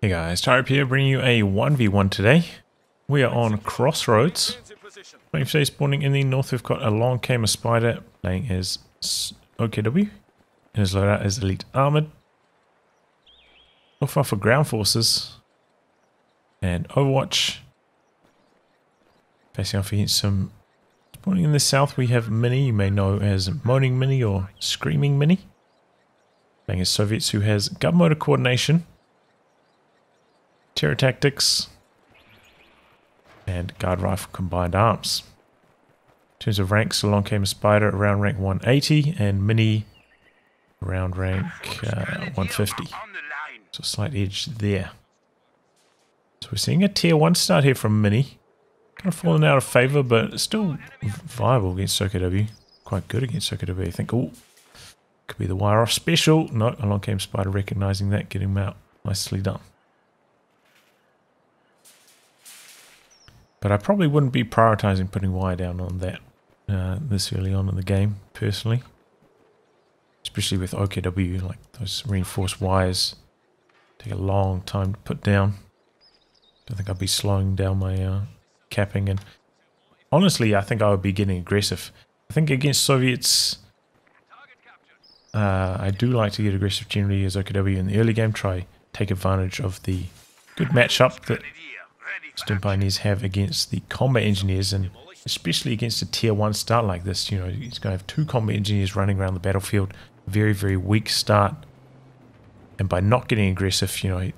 Hey guys, Type here bringing you a 1v1 today. We are on Crossroads. Playing today spawning in the north, we've got along came a spider playing as OKW. And his loadout is Elite Armored. Luftwaffe for ground forces. And Overwatch. Facing off against some spawning in the south, we have Minnie, you may know as Moaning Minnie or Screaming Minnie. Playing as Soviets who has gun motor coordination. Terror tactics, and guard rifle combined arms. In terms of ranks, along came a spider around rank 180 and Minnie around rank 150. So a slight edge there. So we're seeing a tier 1 start here from Minnie. Kind of fallen out of favour, but still viable against OKW. Quite good against OKW, I think. Oh, could be the wire off special. No, along came spider recognising that, getting him out. Nicely done. But I probably wouldn't be prioritising putting wire down on that this early on in the game, personally. Especially with OKW, like those reinforced wires take a long time to put down. I think I'd be slowing down my capping, and honestly I think I would be getting aggressive. I think against Soviets, I do like to get aggressive generally as OKW in the early game, try take advantage of the good matchup that Stern Pioneers have against the combat engineers, and especially against a tier 1 start like this. You know, he's going to have 2 combat engineers running around the battlefield, very, very weak start, and by not getting aggressive, you know,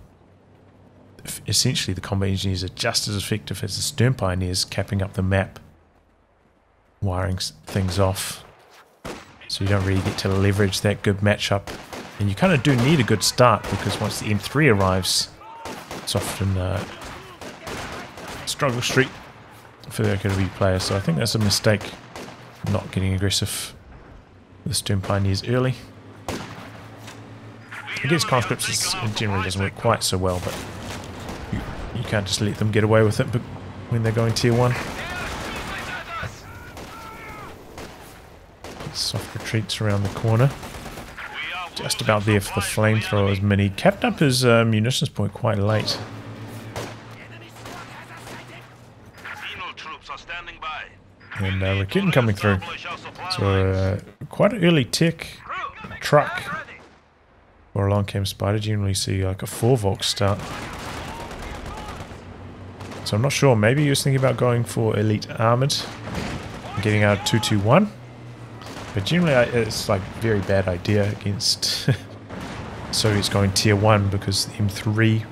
essentially the combat engineers are just as effective as the Stern Pioneers, capping up the map, wiring things off, so you don't really get to leverage that good matchup. And you kind of do need a good start, because once the M3 arrives, it's often struggle street for the OKW player, so I think that's a mistake not getting aggressive with the Stern Pioneers early. Against conscripts it generally doesn't work quite so well, but you can't just let them get away with it, but when they're going tier 1. Soft retreats around the corner. Just about there for the flamethrowers. Minnie capped up his munitions point quite late. And we're getting coming through. So quite an early tick truck. Or along came spider. Generally see like a 4-volt start. So I'm not sure. Maybe he was thinking about going for elite armored and getting out 2-2-1. But generally it's like very bad idea against Soviets going tier 1, because the M3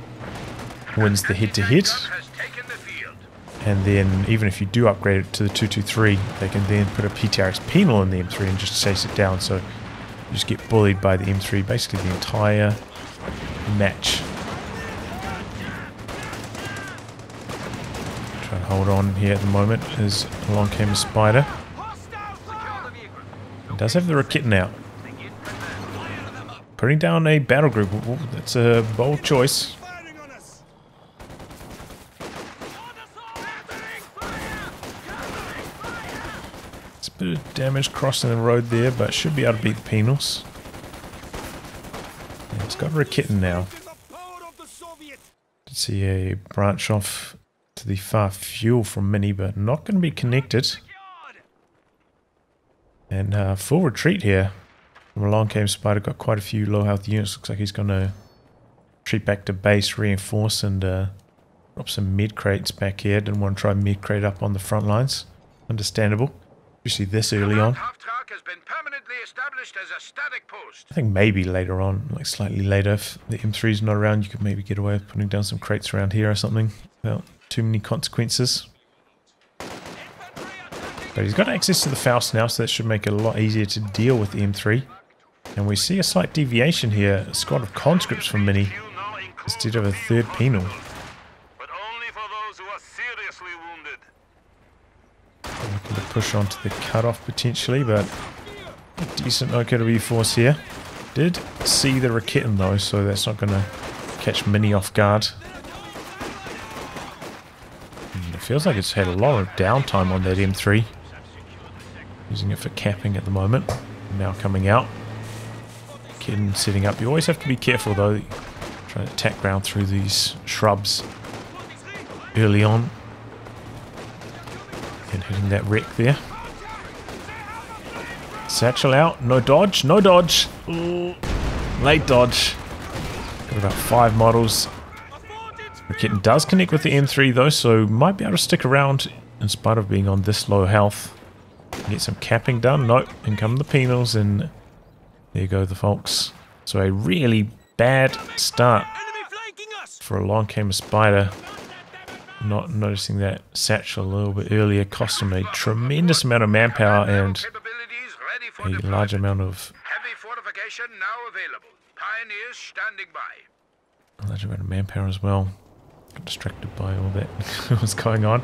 wins the head-to-head. And then even if you do upgrade it to the 223, they can then put a PTRS penal in the M3 and just chase it down. So you just get bullied by the M3 basically the entire match. Try to hold on here at the moment as along came a spider. It does have the Raketin out. Putting down a battle group, that's a bold choice. Bit of damage crossing the road there, but should be able to beat the penals. Yeah, it's got Raketin now. Did see a branch off to the far fuel from Minnie, but not going to be connected. And full retreat here. From along came spider, got quite a few low health units. Looks like he's going to retreat back to base, reinforce, and drop some med crates back here. Didn't want to try med crate up on the front lines. Understandable. Especially this early on. I think maybe later on, like slightly later, if the M3 is not around, you could maybe get away with putting down some crates around here or something without too many consequences. But he's got access to the Faust now, so that should make it a lot easier to deal with the M3. And we see a slight deviation here, a squad of conscripts from Minnie instead of a 3rd penal. Looking to push onto the cutoff potentially, but a decent OKW force here. Did see the Raketin though, so that's not going to catch Minnie off guard. And it feels like it's had a lot of downtime on that M3. Using it for capping at the moment. Now coming out. Raketin setting up. You always have to be careful though. Try Trying to attack ground through these shrubs early on. And hitting that wreck there. Satchel out. No dodge. No dodge. Ooh. Late dodge. Got about 5 models. Raketin does connect with the M3 though, so might be able to stick around in spite of being on this low health. Get some capping done. Nope. In come the penals, and there go the folks. So a really bad start for along came a spider. Not noticing that satchel a little bit earlier cost him a tremendous amount of manpower and a large amount of manpower as well. Got distracted by all that what's going on.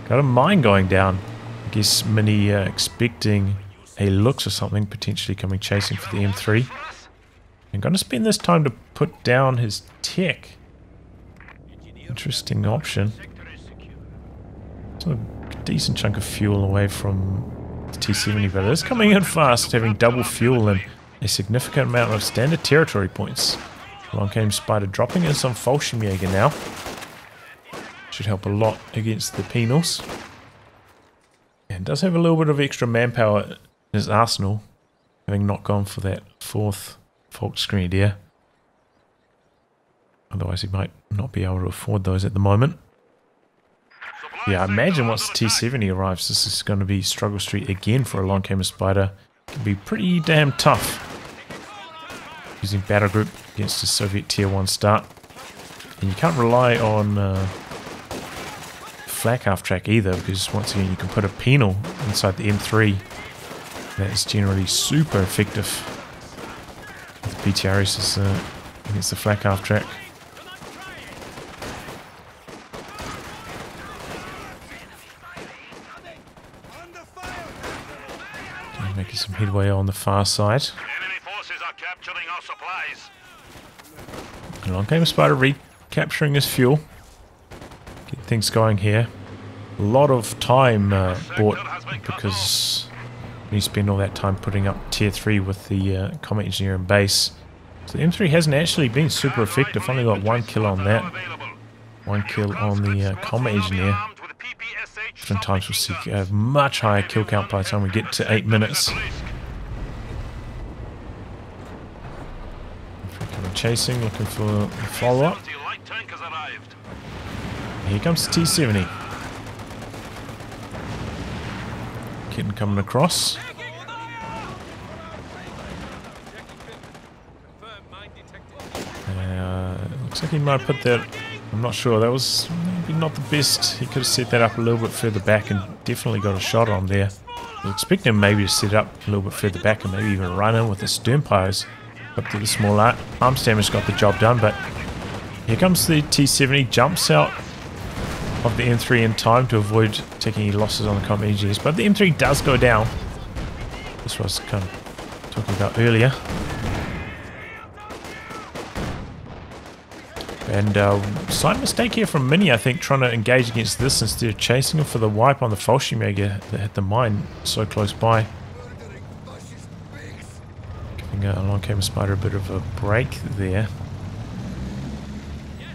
Got a mine going down. I guess Minnie expecting a Lux or something potentially coming chasing for the M3. I'm going to spend this time to put down his tech. Interesting option. It's a decent chunk of fuel away from the T-70, but it's coming in fast, having double fuel and a significant amount of standard territory points. Along came Spider dropping in some Fallschirmjäger now. Should help a lot against the penals. And does have a little bit of extra manpower in his arsenal, having not gone for that 4th Volksgrenadier. Otherwise he might not be able to afford those at the moment. Yeah, I imagine once the T-70 arrives, this is going to be struggle street again for Along Came a Spider. It can be pretty damn tough using battle group against the Soviet Tier 1 start. And you can't rely on flak half track either, because once again you can put a penal inside the M3 that is generally super effective with BTRs against the flak half track. Making some headway on the far side. Enemy forces are capturing our supplies. Along came a Spider recapturing his fuel. Get things going here. A lot of time bought because you spend all that time putting up tier 3 with the combat engineer in base. So the M3 hasn't actually been super effective. Only got 1 kill on that. 1 kill on the combat engineer. Sometimes we'll see a much higher kill count by the time we get to 8 minutes. Coming chasing, looking for a follow-up. Here comes the T-70. Kitten coming across. Looks like he might have put that... I'm not sure, that was maybe not the best. He could have set that up a little bit further back and definitely got a shot on there. I was expecting him maybe to set it up a little bit further back and maybe even run in with the stern pyros up to the small arms damage, got the job done. But here comes the T-70, jumps out of the M3 in time to avoid taking any losses on the combat engineers. But the M3 does go down. This was kind of talking about earlier. And slight mistake here from Minnie, I think, trying to engage against this instead of chasing him for the wipe on the Fallschirmjäger that hit the mine so close by. Giving Along Came a Spider a bit of a break there.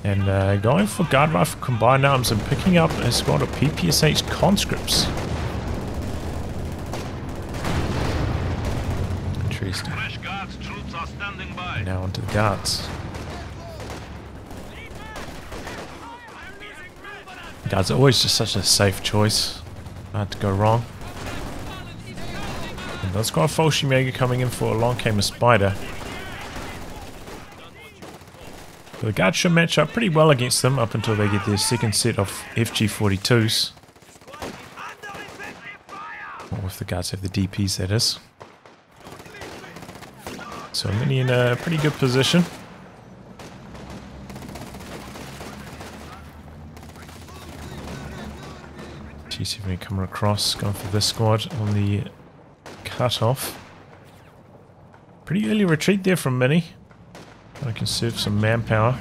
And going for guard rifle combined arms and picking up a squad of PPSH conscripts. Interesting. Now onto the guards. Guards are always just such a safe choice. Hard to go wrong. And that's got a Fallschirmjäger coming in for Along Came a Spider. But the guards should match up pretty well against them up until they get their second set of FG-42s. Or if the guards have the DPs, that is. So Minnie in a pretty good position. T-70 coming across, going for this squad on the cut-off. Pretty early retreat there from Minnie. Trying to conserve some manpower.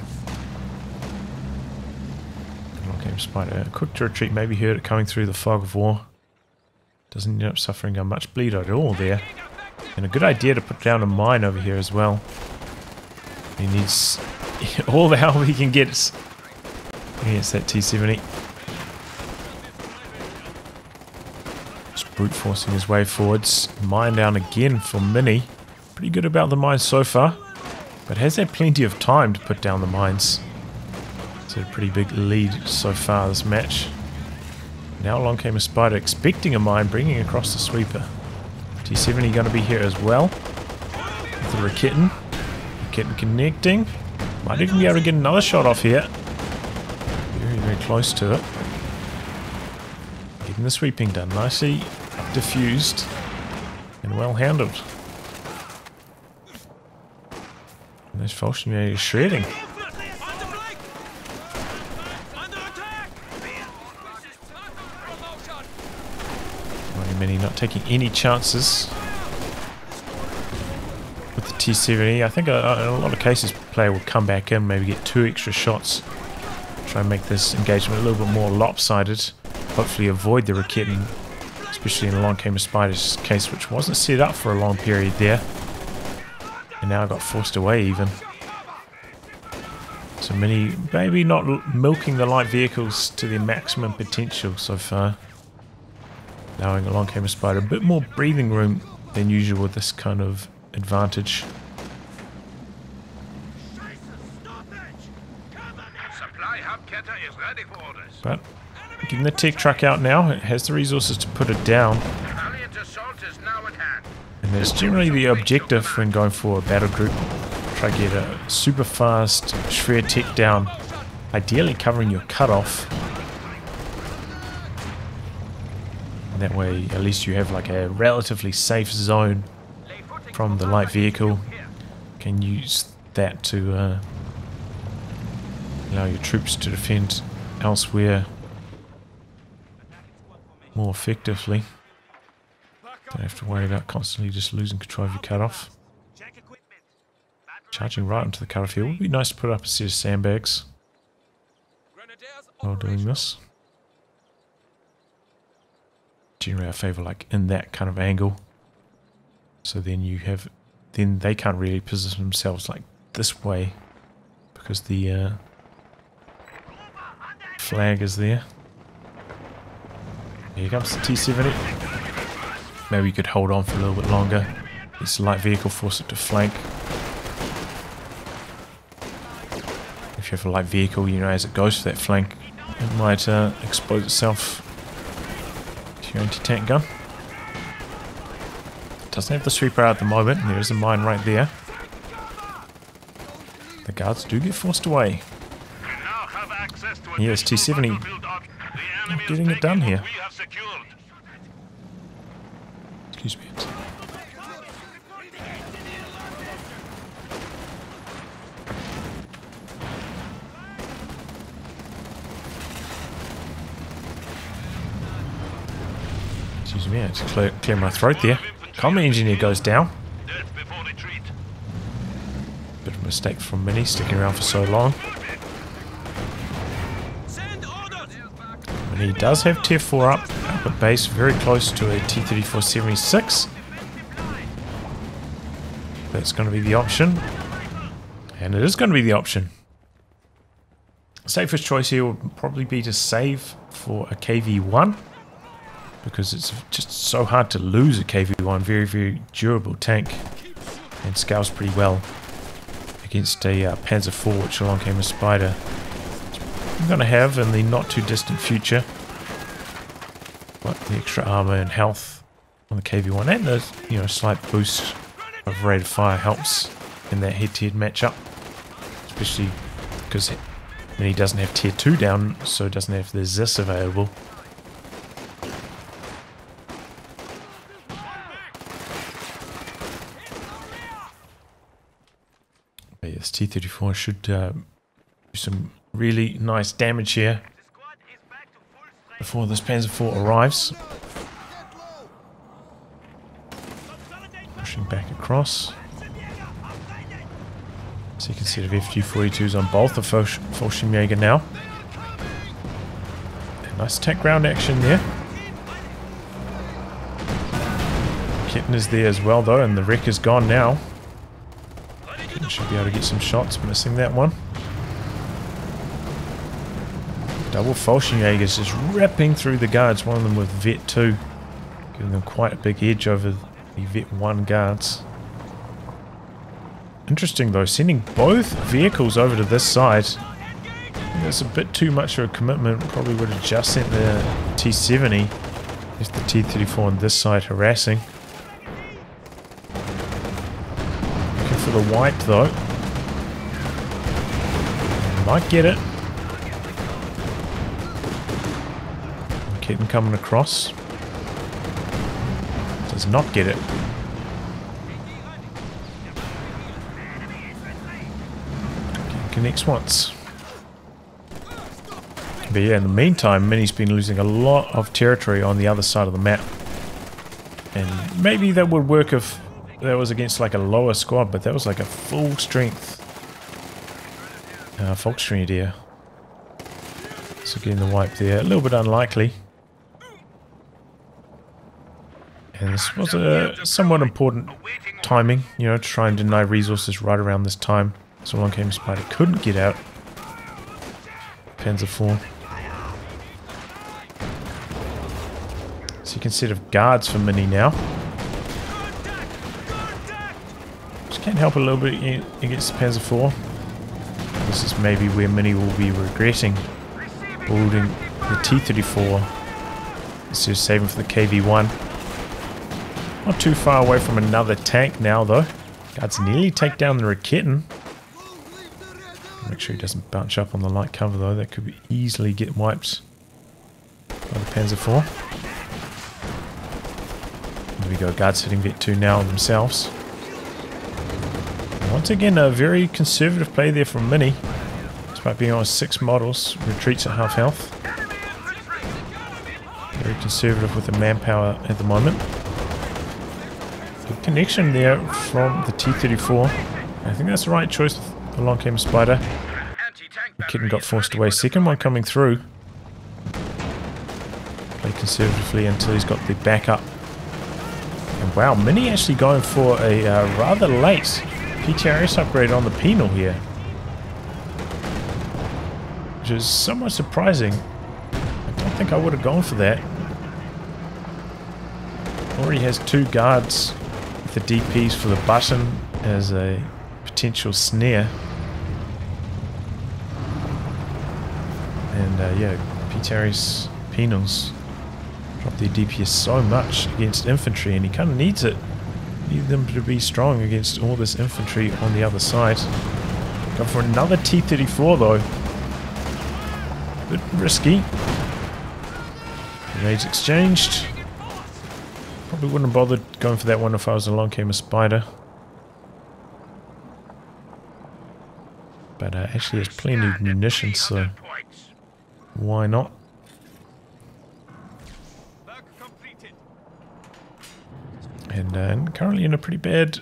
Okay, Spider. Quick to retreat, maybe heard it coming through the fog of war. Doesn't end up suffering much bleed at all there. And a good idea to put down a mine over here as well. He needs all the help he can get against that T-70. Just brute forcing his way forwards. Mine down again for Minnie. Pretty good about the mines so far, but has had plenty of time to put down the mines. It's a pretty big lead so far this match. Now along came a Spider, expecting a mine, bringing across the sweeper. T-70 going to be here as well. With the Rakitten. Rakitten connecting. Might even be able to get another shot off here. Very, very close to it. Getting the sweeping done. Nicely diffused and well handled. And those Fallschirmjäger shredding. Minnie not taking any chances with the T-70. I think in a lot of cases player will come back in, maybe get 2 extra shots, try and make this engagement a little bit more lopsided, hopefully avoid the Rakitten, especially in Along Came a Spider's case, which wasn't set up for a long period there, and now got forced away even. So Minnie maybe not milking the light vehicles to their maximum potential so far. Allowing Along Came a Spider a bit more breathing room than usual with this kind of advantage. But getting the tech truck out now, it has the resources to put it down. And that's generally the objective when going for a battle group. Try to get a super fast shred tech down, ideally covering your cutoff. That way, at least you have like a relatively safe zone from the light vehicle. Can use that to allow your troops to defend elsewhere more effectively. Don't have to worry about constantly just losing control of your cutoff. Charging right into the cutoff here. Would be nice to put up a set of sandbags while doing this. Generally I favour like in that kind of angle, so then they can't really position themselves like this way because the flag is there. Here comes the T-70. Maybe you could hold on for a little bit longer. This light vehicle, force it to flank. If you have a light vehicle, you know, as it goes for that flank, it might expose itself. Your anti-tank gun. Doesn't have the sweeper out at the moment. There's a mine right there. The guards do get forced away. Here's T-70 getting it done here. Excuse me. Excuse me, I had to clear my throat there. Combat engineer goes down. Bit of a mistake from Minnie, sticking around for so long. Minnie does have Tier 4 up at base, very close to a T-34-76. That's going to be the option. And it is going to be the option. Safest choice here would probably be to save for a KV-1. Because it's just so hard to lose a KV-1, very, very durable tank, and scales pretty well against a Panzer IV, which Along Came a Spider I'm going to have in the not too distant future. But the extra armor and health on the KV-1 and the slight boost of rate of fire helps in that head-to-head matchup, especially because he doesn't have Tier 2 down, so it doesn't have the ZIS available. This T-34 should do some really nice damage here before this Panzer IV arrives. Pushing back across. Second set of FG-42s on both the Fallschirmjäger now. A nice attack ground action there. Kitten is there as well though, and the wreck is gone now. Should be able to get some shots, missing that one. Double Fallschirmjägers just ripping through the guards, one of them with Vet 2, giving them quite a big edge over the Vet 1 guards. Interesting though, sending both vehicles over to this side. That's a bit too much of a commitment. Probably would have just sent the T-70. Just the T-34 on this side harassing. Looking for the white though. Might get it. Keep them coming across. Does not get it. Connects once. But yeah, in the meantime, Minnie's been losing a lot of territory on the other side of the map. And maybe that would work if that was against like a lower squad, but that was like a full strength Volksgrenadier. So getting the wipe there, a little bit unlikely. And this was a somewhat important timing, you know, to try and deny resources right around this time. So along came Spider, couldn't get out. Panzer IV. So you can set of guards for Minnie now. Just can't help a little bit against the Panzer IV. This is maybe where Minnie will be regretting building the T-34 instead of saving for the KV-1. Not too far away from another tank now though. Guards nearly take down the Raketin. Make sure he doesn't bunch up on the light cover though. That could easily get wiped by the Panzer IV. There we go, guards hitting Vet 2 now themselves. Once again, a very conservative play there from Minnie. Despite being on 6 models, retreats at half health. Very conservative with the manpower at the moment. Good connection there from the T-34. I think that's the right choice. Along came Spider. The kitten got forced away. Second one coming through. Play conservatively until he's got the backup. And wow, Minnie actually going for a rather late PTRS upgrade on the penal here. Which is somewhat surprising. I don't think I would have gone for that. Already has 2 guards with the DPs for the button as a potential snare. And yeah, PTRS penals drop their DPS so much against infantry, and he kind of needs it. Need them to be strong against all this infantry on the other side. Go for another T-34 though. Bit risky. Grenades exchanged. Probably wouldn't have bothered going for that one if I was along came a Spider. But actually has plenty of munitions, so why not? And currently in a pretty bad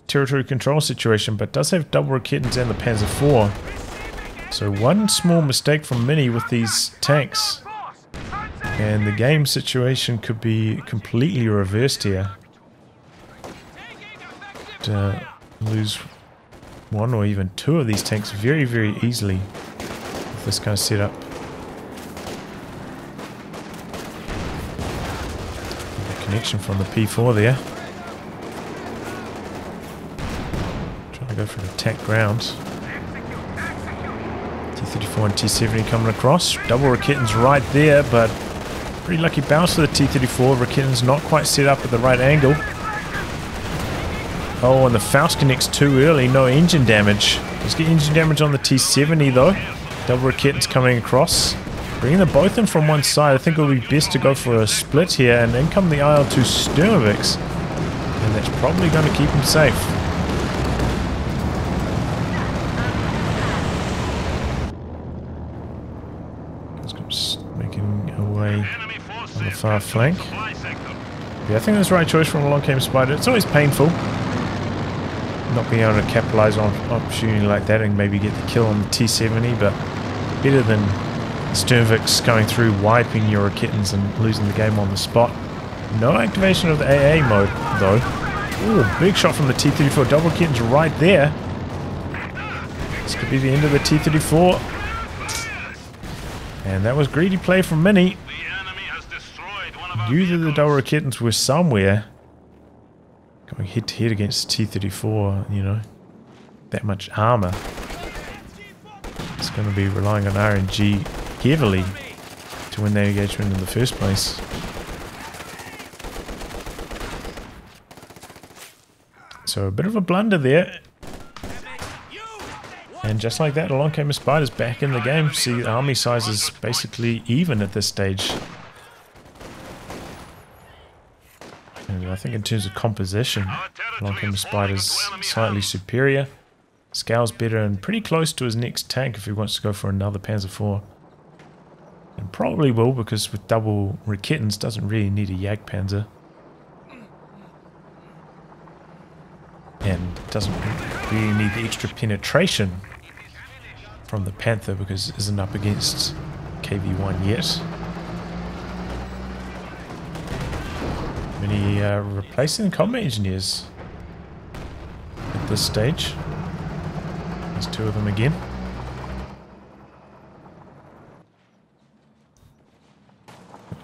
territory control situation, but does have double Raketens and the Panzer IV. So one small mistake from Minnie with these tanks, and the game situation could be completely reversed here. Lose 1 or even 2 of these tanks very, very easily with this kind of setup. The connection from the P4 there. Trying to go for an attack ground. T-34 and T-70 coming across. Double Raketens right there, but pretty lucky bounce for the T-34. Raketens not quite set up at the right angle. Oh, and the Faust connects too early. No engine damage. Let's get engine damage on the T-70 though. Double Raketens coming across. Bringing them both in from one side. I think it will be best to go for a split here, and then come the IL-2 Sturmovix. And that's probably going to keep him safe. Making away on the far flank. Yeah, I think that's the right choice from along came Spider. It's always painful not being able to capitalize on an opportunity like that and maybe get the kill on the T-70, but better than Sturmovix going through, wiping your Raketens and losing the game on the spot. No activation of the AA mode though. Ooh, big shot from the T-34. Double Raketens right there. This could be the end of the T-34. And that was greedy play from Minnie. The enemy has destroyed one of our Knew that the vehicles. double Raketens were somewhere. Going head to head against T-34, you know. That much armor. It's going to be relying on RNG heavily to win that engagement in the first place. So a bit of a blunder there. And just like that, along came a Spider's back in the game. See, the army size is basically even at this stage. And I think in terms of composition, along came a Spider's slightly superior. Scale's better and pretty close to his next tank if he wants to go for another Panzer IV. And probably will, because with double Raketens doesn't really need a Jagdpanzer. And doesn't really need the extra penetration from the Panther because it isn't up against KV-1 yet. Many replacing combat engineers at this stage. There's two of them again.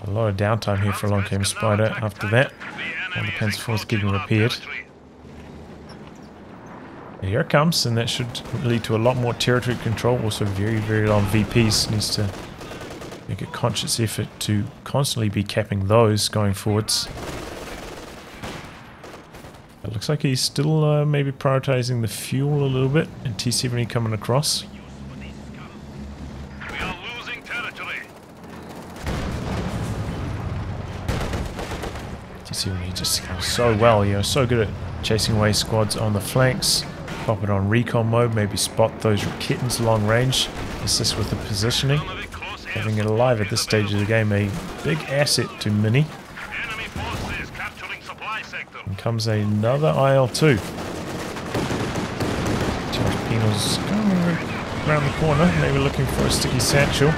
A lot of downtime here for Along Came Spider after that. While the Panzer IV is getting repaired. Here it comes, and that should lead to a lot more territory control. Also very, very long VPs. Needs to make a conscious effort to constantly be capping those going forwards. It looks like he's still maybe prioritizing the fuel a little bit, and T-70 coming across. We are losing territory. T-70 just goes so well, you know, so good at chasing away squads on the flanks. Pop it on recon mode, maybe spot those Raketens long range, assist with the positioning. Having it alive at this stage of the game, a big asset to Minnie. Enemy forces capturing supply sector. And comes another IL-2. Charge Penal's going around the corner, maybe looking for a sticky satchel.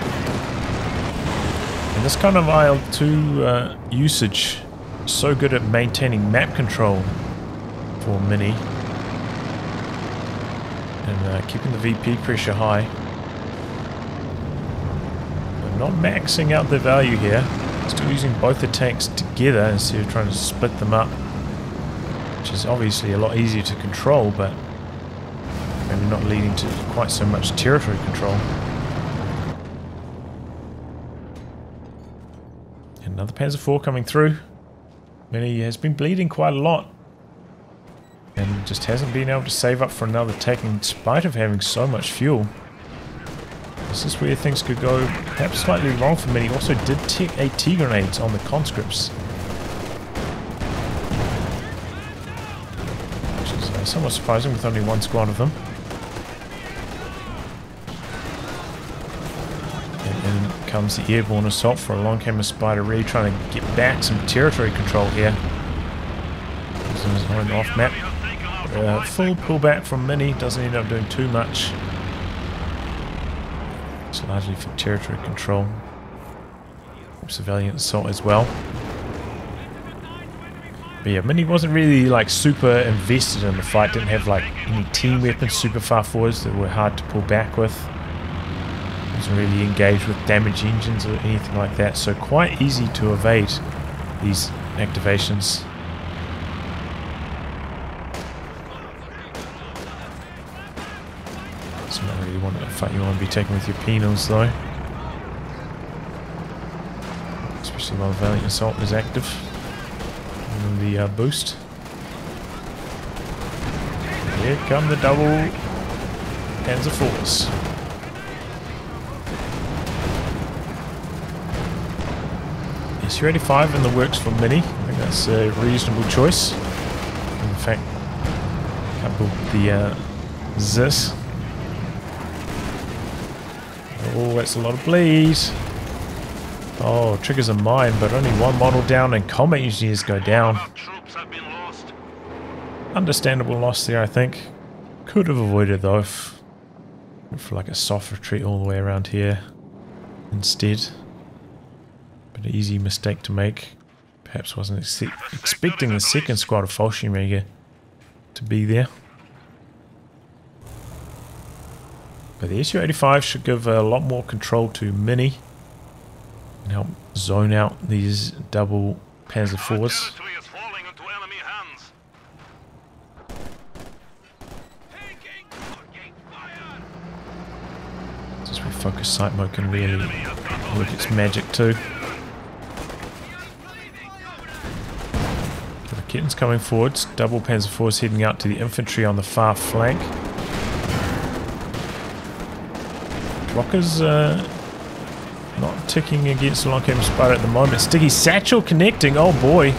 And this kind of IL-2 usage is so good at maintaining map control for Minnie. And keeping the VP pressure high. They're not maxing out their value here. Still using both the tanks together instead of trying to split them up. Which is obviously a lot easier to control, but maybe not leading to quite so much territory control. Another Panzer IV coming through. Minnie has been bleeding quite a lot. And just hasn't been able to save up for another tank in spite of having so much fuel. This is where things could go perhaps slightly wrong for Minnie. Also did take AT grenades on the conscripts. Which is somewhat surprising with only one squad of them. And in comes the airborne assault for Along Came a Spider, really trying to get back some territory control here. Using his own off map. Full pullback from Minnie, doesn't end up doing too much. It's largely for territory control. Civilian assault as well. But yeah, Minnie wasn't really like super invested in the fight, didn't have like any team weapons super far forwards that were hard to pull back with. Wasn't really engaged with damage engines or anything like that, so quite easy to evade these activations. It's not really one fight you want to be taking with your penals though. Especially while the Valiant Assault is active. And the boost. And here come the double Panzer IVs. Su-85 in the works for Minnie. I think that's a reasonable choice. In fact, coupled with the ZIS. Oh, that's a lot of bleed. Oh, triggers a mine, but only one model down and combat engineers go down. Troops have been lost. Understandable loss there, I think. Could have avoided though if for like a soft retreat all the way around here instead. But an easy mistake to make. Perhaps wasn't expecting the second squad of Fallschirmjäger to be there. But the Su-85 should give a lot more control to Minnie. And help zone out these double Panzer Our IVs. territory is falling into enemy hands. Just we focus sight mode can really work its magic too. The Kittens coming forwards, double Panzer IVs heading out to the infantry on the far flank. Rockers not ticking against the long cable spider at the moment. Sticky Satchel connecting, oh boy.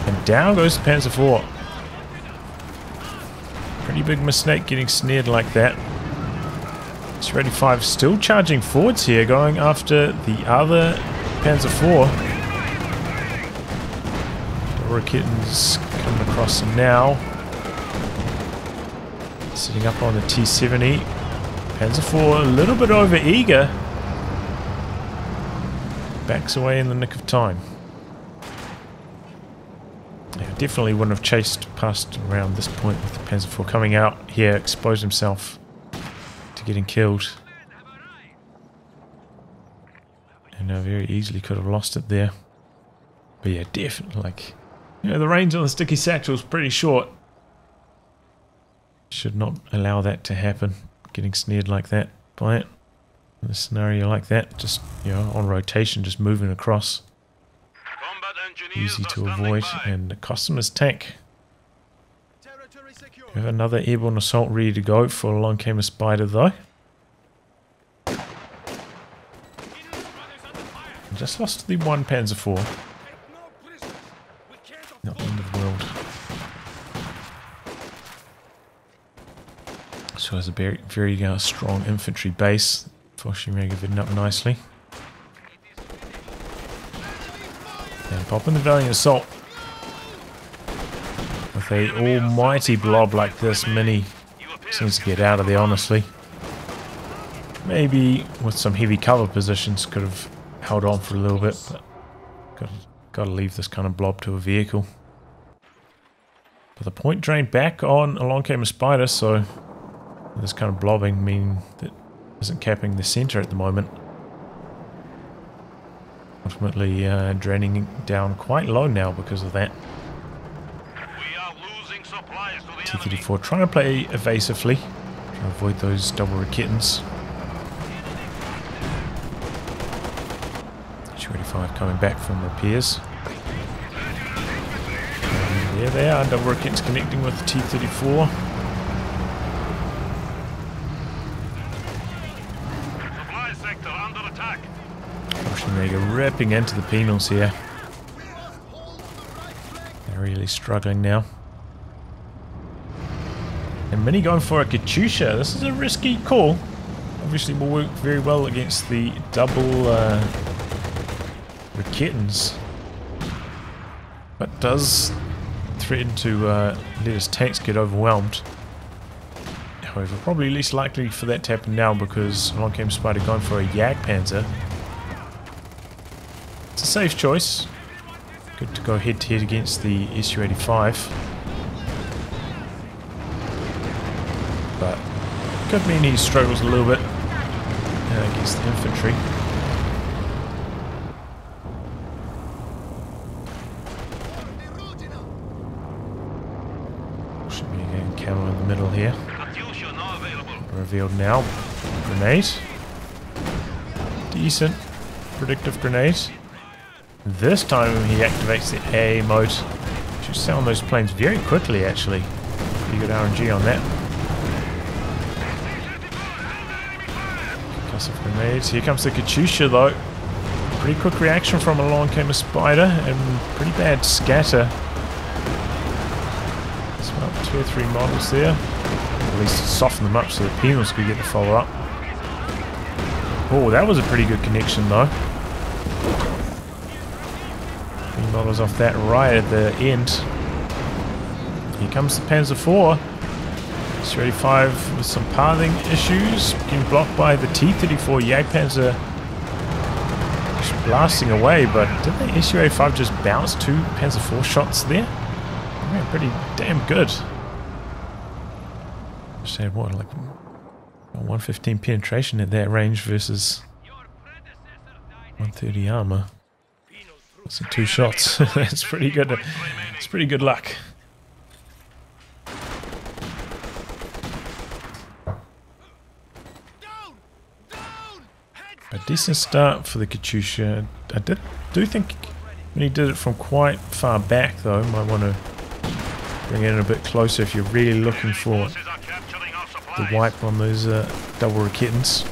And down goes the Panzer IV. Pretty big mistake getting snared like that. COH2 still charging forwards here, going after the other Panzer IV. The Kittens coming across now. Sitting up on the T-70. Panzer IV a little bit over eager. Backs away in the nick of time. Yeah, definitely wouldn't have chased past around this point with the Panzer IV coming out here, exposed himself to getting killed. And very easily could have lost it there. But yeah, definitely, like, you know, the range on the Sticky Satchel is pretty short. Should not allow that to happen. Getting snared like that by it. In a scenario like that, just, you know, on rotation, just moving across. Easy to avoid, and it costs them his tank. We have another airborne assault ready to go for Along Came a Spider though. Just lost the one Panzer IV. Not the end of the world. So has a very, very strong infantry base. Fortunately, given up nicely. And popping the Valiant Assault. With a almighty blob like this, Minnie seems to get out of there, honestly. Maybe with some heavy cover positions could have held on for a little bit, but got to leave this kind of blob to a vehicle. But the point drained back on Along Came a Spider, so this kind of blobbing mean that isn't capping the center at the moment. Ultimately draining down quite low now because of that. We are losing supplies to the T-34 trying to play evasively, trying to avoid those double Kittens. COH2 coming back from repairs. And there they are, double Kittens connecting with the T-34. supply sector under attack. Mega ripping into the penals here. They're really struggling now. And Minnie going for a Katyusha. This is a risky call. Obviously will work very well against the double Raketans. But does threaten to let his tanks get overwhelmed. However, probably least likely for that to happen now because Along Came Spider going for a Jagdpanzer. It's a safe choice. Good to go head to head against the Su-85. But could mean he struggles a little bit against the infantry. Should be again camo in the middle here. Revealed now. Grenade. Decent. Predictive grenade. This time he activates the AA mode. Should sound those planes very quickly actually. Pretty good RNG on that. Concussive grenades. Here comes the Katyusha though. Pretty quick reaction from Along Came a Spider and pretty bad scatter. There's about 2 or 3 models there. At least soften them up so the penals could get the follow up. Oh, that was a pretty good connection though. Models off that right at the end. Here comes the Panzer IV. COH2 with some pathing issues, getting blocked by the T-34 Jagdpanzer blasting away, but did the Su-85 just bounce 2 Panzer IV shots there? Yeah, pretty damn good. Just had what, like 115 penetration at that range versus 130 armor. That's in 2 shots. That's pretty good. It's pretty good luck. A decent start for the Katyusha. I do think when he did it from quite far back though, might want to bring it in a bit closer if you're really looking for the wipe on those double Raketans.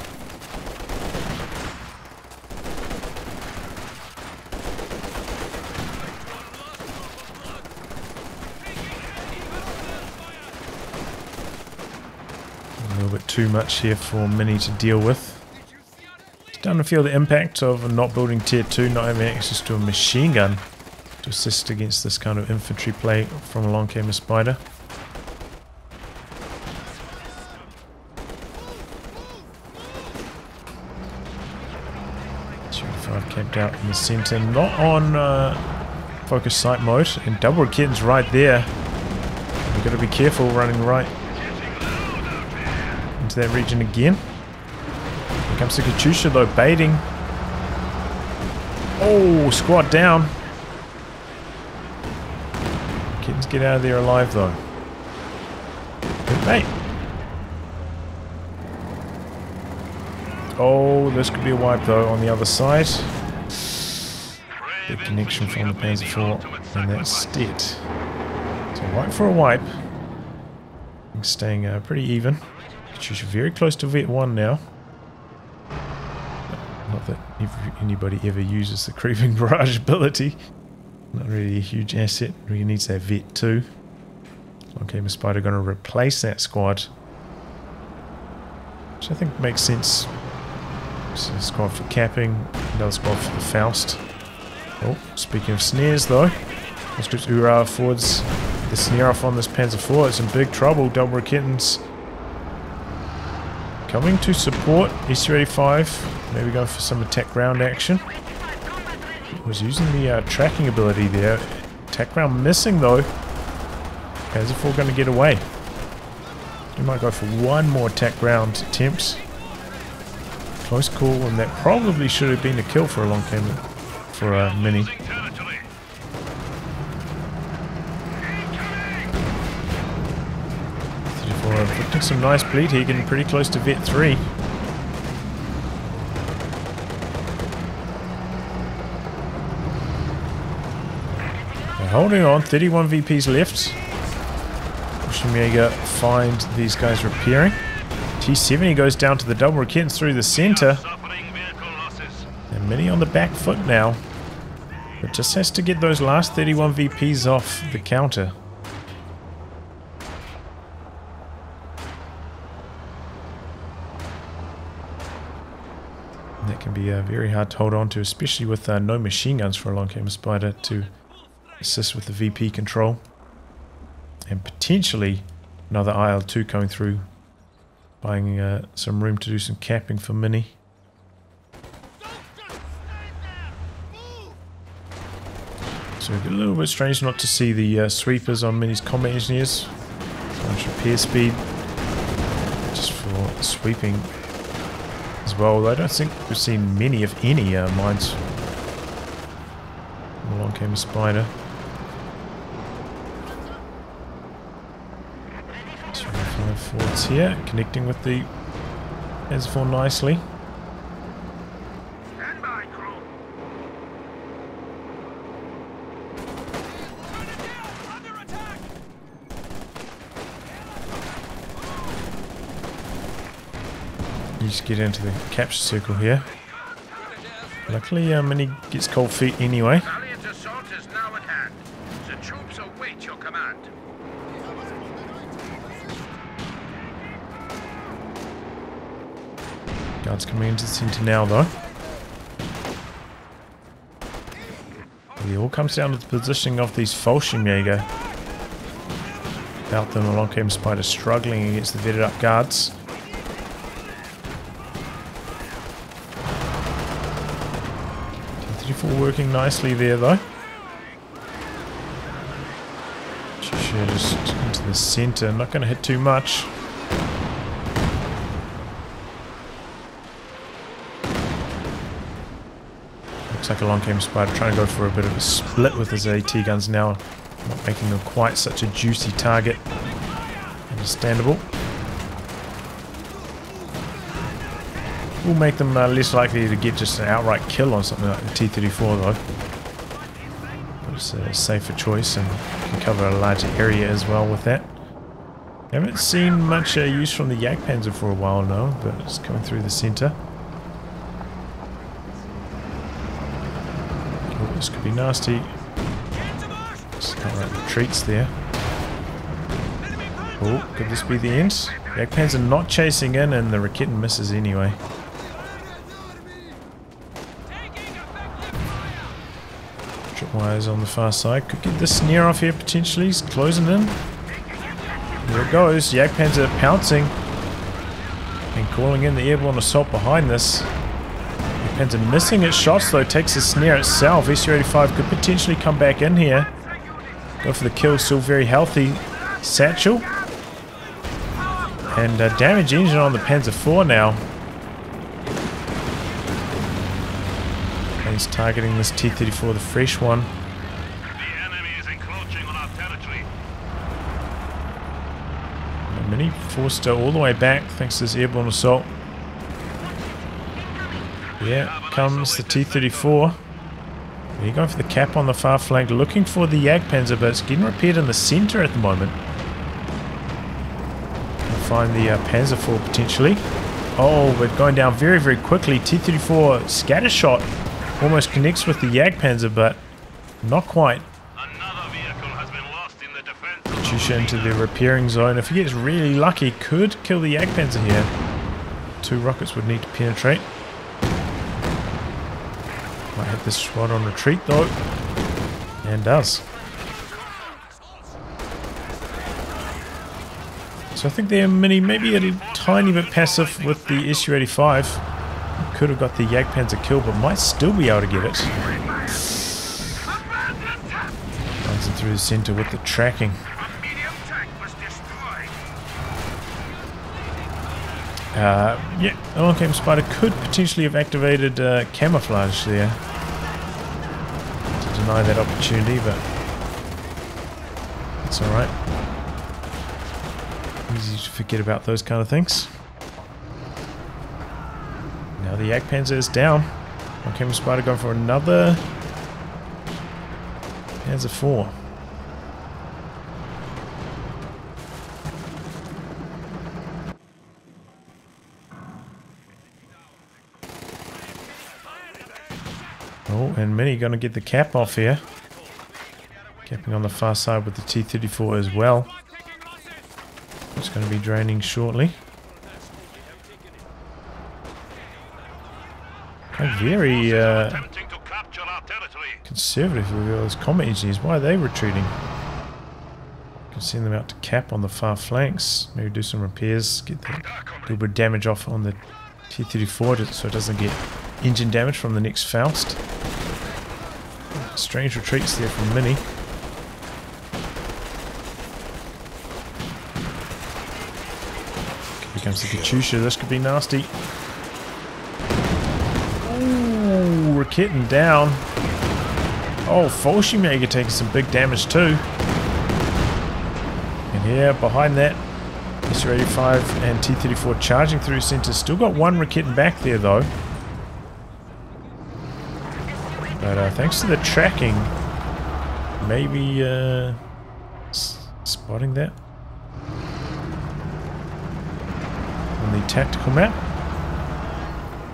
A little bit too much here for Minnie to deal with. Starting to feel the impact of not building tier 2, not having access to a machine gun to assist against this kind of infantry play from along came a Spider. 5 camped out in the center, not on focus sight mode, and double Raketans right there. We've got to be careful running right into that region again. Here comes the Katyusha though, baiting. Oh, squad down. Raketans get out of there alive though. Good mate. Oh, this could be a wipe though on the other side. Big connection from the Panzer IV, and that's Stead. So wipe for a wipe. Staying pretty even. Katyusha very close to Vet 1 now. Not that anybody ever uses the creeping barrage ability. Not really a huge asset. Really needs that Vet 2. Okay, my Spider going to replace that squad, which I think makes sense. So a squad for capping, another squad for the Faust. Oh, speaking of snares though, conscripts Ura forwards the snare off on this Panzer IV. It's in big trouble. Double Raketans coming to support SU-85. Maybe going for some attack ground action. Was using the tracking ability there. Attack ground missing though. Panzer IV going to get away. He might go for one more attack ground attempt. Close call, and that probably should have been a kill for a long game for Minnie. Inflicting some nice bleed here, getting pretty close to Vet 3. They're holding on, 31 VPs left. Jaeger find these guys repairing. T70 goes down to the double Raketans through the center. And Minnie on the back foot now. But just has to get those last 31 VPs off the counter. And that can be very hard to hold on to, especially with no machine guns for a long came Spider to assist with the VP control. And potentially another IL-2 coming through, buying some room to do some capping for Minnie. So a little bit strange not to see the sweepers on Minnie's combat engineers. So much repair speed, just for sweeping as well. I don't think we've seen many, if any, mines. Along came a Spider. Forwards here, connecting with the Panzer IV nicely. You just get into the capture circle here. Luckily, Minnie gets cold feet anyway. Guards coming into the center now though. It all comes down to the positioning of these Fallschirmjäger. Without them, along came Spider struggling against the vetted up guards. T-34 working nicely there though. Should just into the center, not going to hit too much. Looks like along came Spider trying to go for a bit of a split with his AT guns now. Not making them quite such a juicy target. Understandable. Will make them less likely to get just an outright kill on something like the T-34 though. But it's a safer choice and can cover a larger area as well with that. Haven't seen much use from the Jagdpanzer for a while now, but it's coming through the centre. Oh, this could be nasty. Just outright retreats there. Oh, could this be the end? Jagdpanzer not chasing in and the Raketen misses anyway. Tripwires on the far side. Could get the snare off here potentially. He's closing in. There it goes. Jagdpanzer pouncing. And calling in the airborne assault behind this. Jagdpanzer missing its shots though. Takes the snare itself. SU-85 could potentially come back in here. Go for the kill. Still very healthy. Satchel. And damage engine on the Panzer IV now. And he's targeting this T-34, the fresh one. The enemy is encroaching on our territory. Minnie forced all the way back thanks to this airborne assault. Yeah, comes the T-34. You're going for the cap on the far flank, looking for the Jagdpanzer, but it's getting repaired in the centre at the moment. Find the Panzer IV potentially. Oh, we're going down very, very quickly. T-34 scatter shot almost connects with the Jagdpanzer, but not quite. Another vehicle has been lost in the defense. Katyusha into the repairing zone. If he gets really lucky, could kill the Jagdpanzer here. 2 rockets would need to penetrate. Might hit this squad on retreat though. And does. So I think they're maybe a tiny bit passive with the Su-85. Could have got the Jagdpanzer kill, but might still be able to get it. Runs it through the centre with the tracking. Yeah, along came Spider could potentially have activated camouflage there to deny that opportunity, but it's alright. Easy to forget about those kind of things. Now the Jagdpanzer is down. Okay, Spider going for another Panzer IV. Oh, and Minnie going to get the cap off here. Capping on the far side with the T-34 as well. It's going to be draining shortly. Very conservative with those combat engineers. Why are they retreating? You can send them out to cap on the far flanks. Maybe do some repairs. Get a little bit of damage off on the T-34 so it doesn't get engine damage from the next Faust. Strange retreats there from Minnie. Here comes the Katyusha. This could be nasty. Ooh, Raketen down. Oh, Fallschirmjäger taking some big damage too. And here, behind that, Su-85 and T-34 charging through centre. Still got 1 Raketen back there though. But thanks to the tracking, maybe spotting that on the tactical map.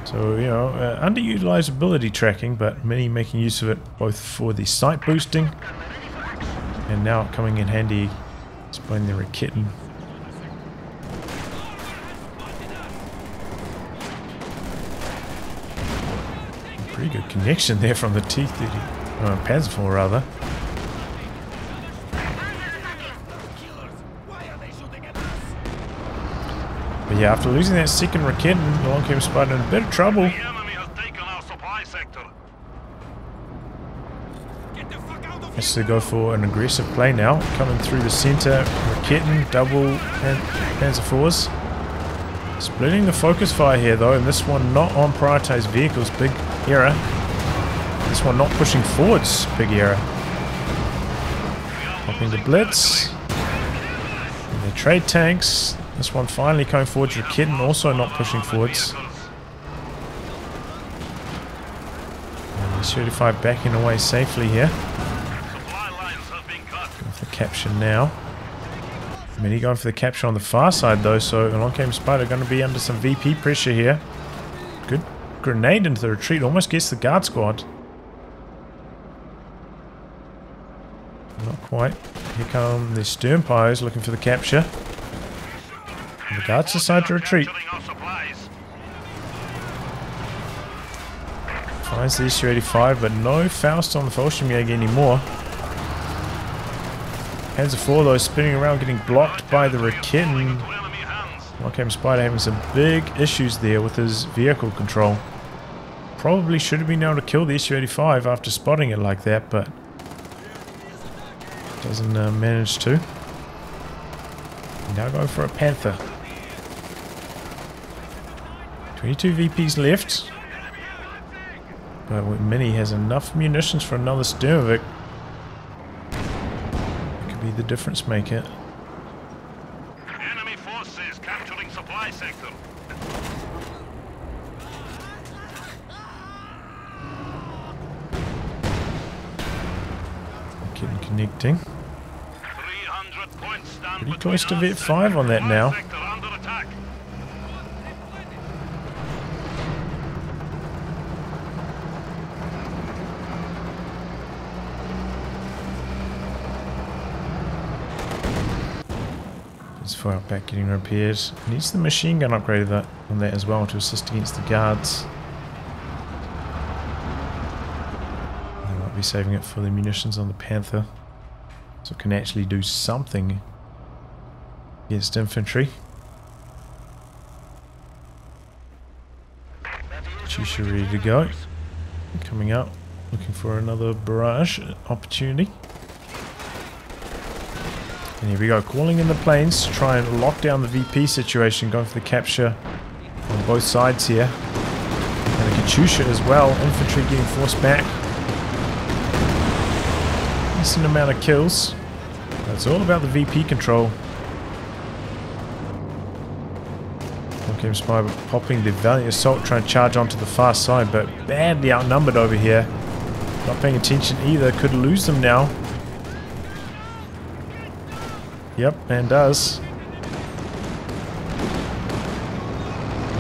So, you know, underutilized ability tracking, but Minnie making use of it both for the sight boosting and now coming in handy spotting the Raketen. Pretty good connection there from the T-30, Panzer IV rather. But yeah, after losing that second Raketen, along came Spider in a bit of trouble. The enemy has taken our supply sector. Has to go for an aggressive play now. Coming through the centre, Raketen, double Panzer IVs. Splitting the focus fire here though, and this one not on prioritised vehicles, big error. This one not pushing forwards. Big error. Popping the blitz. And the trade tanks. This one finally coming forwards. Rakitten also not pushing forwards. And the 35 backing away safely here. Going for the capture now. Minnie going for the capture on the far side though, so along came Spider, going to be under some VP pressure here. Good grenade into the retreat, almost gets the guard squad. Not quite. Here come the Sternpires looking for the capture. And the guards decide to retreat. Finds the Su-85, but no Faust on the Fallschirmjäger anymore. Panzer IV though spinning around, getting blocked by the Rakitten. Longcam Spider having some big issues there with his vehicle control. Probably should have been able to kill the Su-85 after spotting it like that, but doesn't manage to. Now going for a Panther. 22 VPs left. But Minnie has enough munitions for another Sturmovik. Be the difference maker. Enemy forces capturing supply sector. Getting connecting. 300 points stand Pretty close to Vet 5 on that now. under attack. For outback getting repaired. Needs the machine gun upgraded on that as well to assist against the guards. They might be saving it for the munitions on the Panther, so it can actually do something against infantry. Chusha ready to go. Coming out, looking for another barrage opportunity. And here we go, calling in the planes to try and lock down the VP situation, going for the capture on both sides here. And the Katyusha as well, infantry getting forced back. Decent amount of kills. It's all about the VP control. Okay, Spy popping the Valiant Assault, trying to charge onto the far side, but badly outnumbered over here. Not paying attention either, could lose them now. Yep, and does.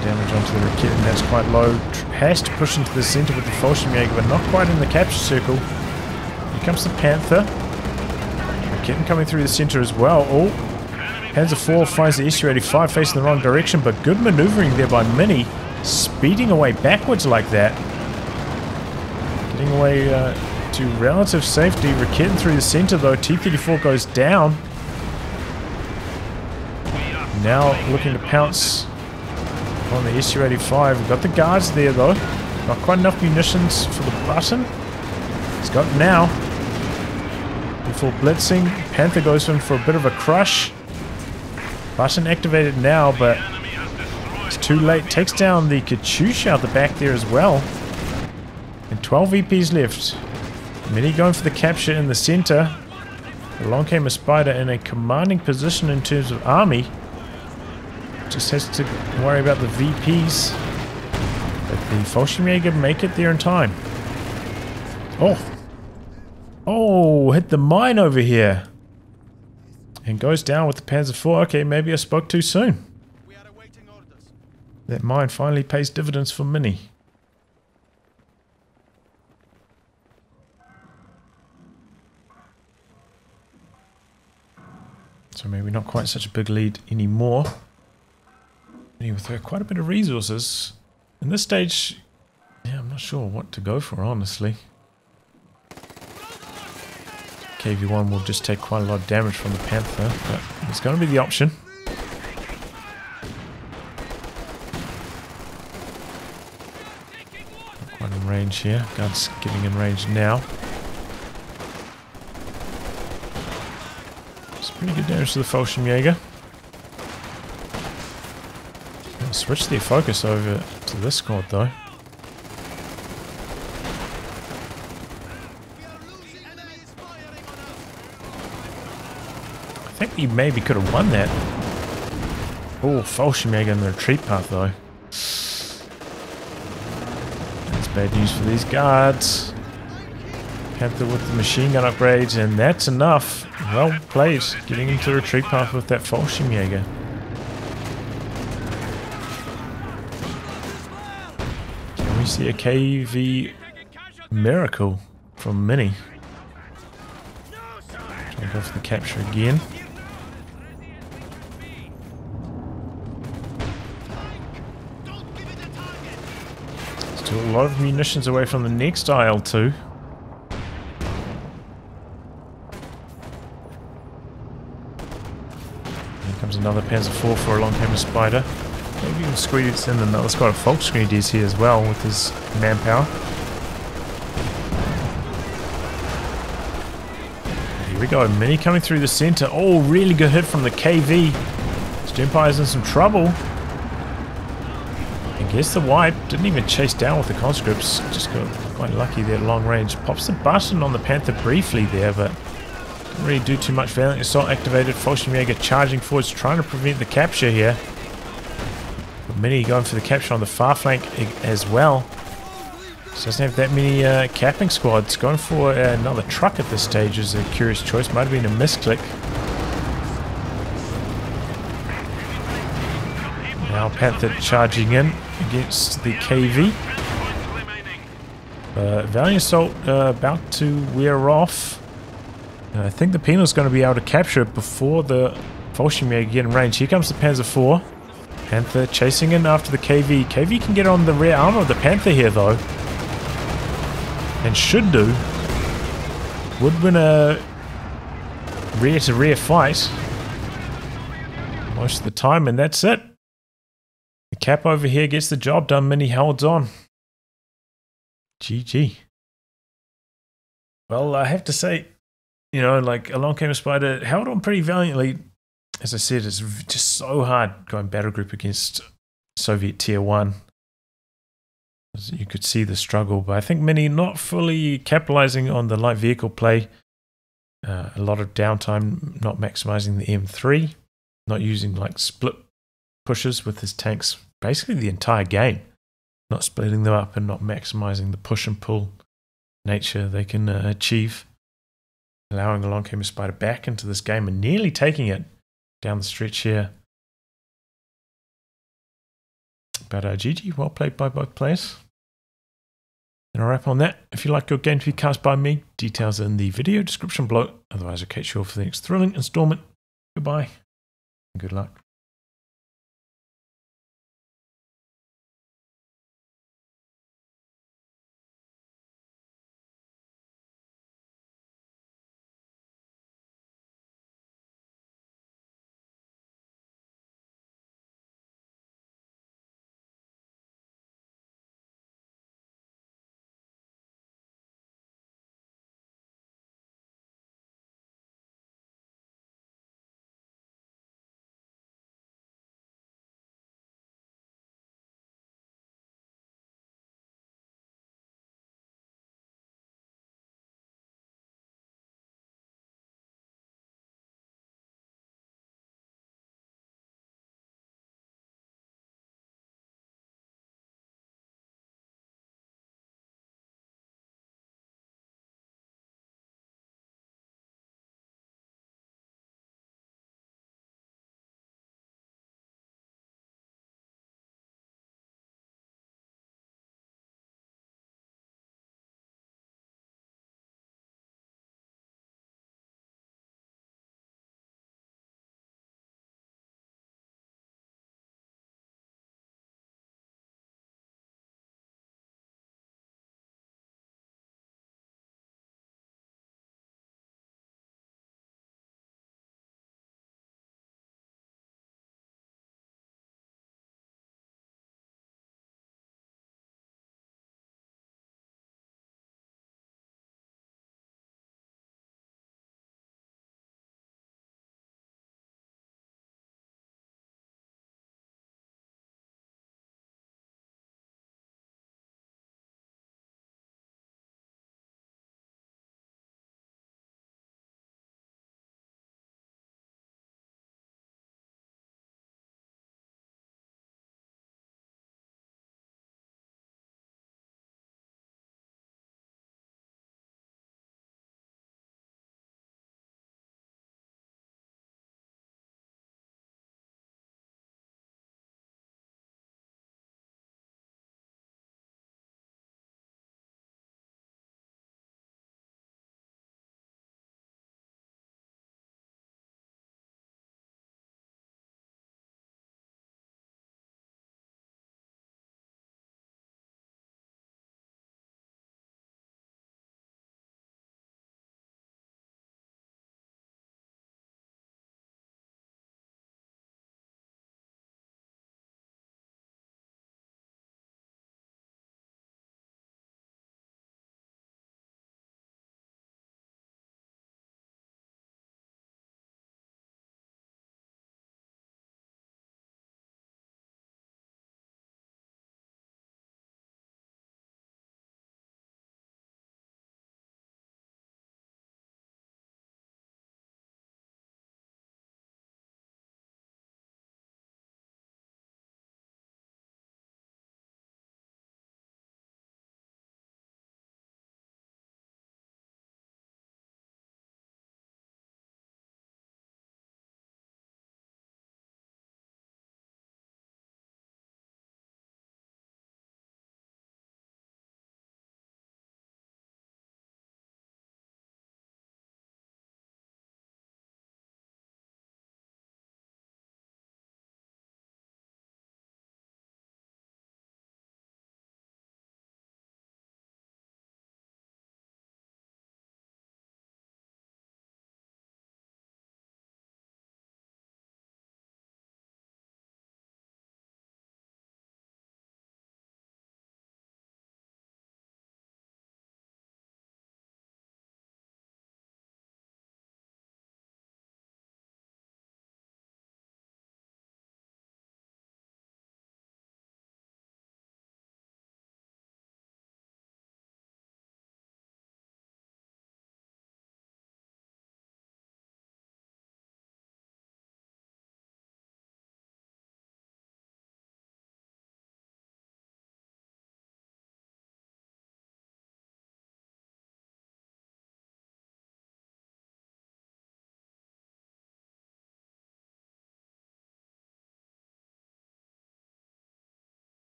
Damage onto the Rakitten, that's quite low. Has to push into the center with the Fallschirmjäger, but not quite in the capture circle. Here comes the Panther. Rakitten coming through the center as well. Oh, Panzer IV finds the Su-85 facing the wrong direction, but good maneuvering there by Minnie. Speeding away backwards like that. Getting away to relative safety. Rakitten through the center though. T-34 goes down. Now looking to pounce on the Su-85. We've got the guards there though. Not quite enough munitions for the button. He's got it now. Before blitzing, Panther goes in for a bit of a crush. Button activated now, but it's too late. Takes down the Katyusha out the back there as well. And 12 VPs left. Minnie going for the capture in the center. Along came a Spider in a commanding position in terms of army. Just has to worry about the VPs. But the Fallschirmjäger make it there in time. Oh! Oh, hit the mine over here. And goes down with the Panzer IV. Okay, maybe I spoke too soon. That mine finally pays dividends for Minnie. So maybe not quite such a big lead anymore. With quite a bit of resources. In this stage, yeah, I'm not sure what to go for, honestly. KV-1 will just take quite a lot of damage from the Panther, but it's going to be the option. Not quite in range here. Guns getting in range now. It's pretty good damage to the Fallschirmjäger. Switch their focus over to this squad though. he maybe could have won that. Oh, Fallschirmjäger in the retreat path though. That's bad news for these guards. Panther with the machine gun upgrades, and that's enough. Well played, getting into the retreat path with that Fallschirmjäger. Can we see a KV miracle from Minnie? Trying to go for the capture again. Still a lot of munitions away from the next IL-2. Comes another Panzer IV for a long-hammer Spider. Maybe even squeeze in another squad of Volksgrenadiers here as well with his manpower. Here we go, Minnie coming through the center. Oh, really good hit from the KV. Stempire's in some trouble. I guess the wipe didn't even chase down with the conscripts. Just got quite lucky there at long range. Pops the button on the Panther briefly there, but didn't really do too much. Valiant Assault activated. Fallschirmjäger charging forwards, trying to prevent the capture here. But Minnie going for the capture on the far flank as well. Just doesn't have that many capping squads. Going for another truck at this stage is a curious choice. Might have been a misclick. Now Panther charging in against the KV. Valiant Assault about to wear off. I think the Penal's going to be able to capture it before the Fallschirmjäger get in range. Here comes the Panzer IV. Panther chasing in after the KV. KV can get on the rear armor of the Panther here though. And should do. Would win a rear-to-rear fight most of the time, and that's it. The cap over here gets the job done. Minnie holds on. GG. Well, I have to say, you know, like a long-hammer Spider held on pretty valiantly. As I said, it's just so hard going battle group against Soviet Tier 1. You could see the struggle, but I think Minnie not fully capitalizing on the light vehicle play. A lot of downtime, not maximizing the M3, not using like split pushes with his tanks basically the entire game. Not splitting them up and not maximizing the push and pull nature they can achieve. Allowing a long-hammer Spider back into this game and nearly taking it down the stretch here. But GG, well played by both players. And I'll wrap on that. If you like your game to be cast by me, details are in the video description below. Otherwise, I'll catch you all for the next thrilling installment. Goodbye and good luck.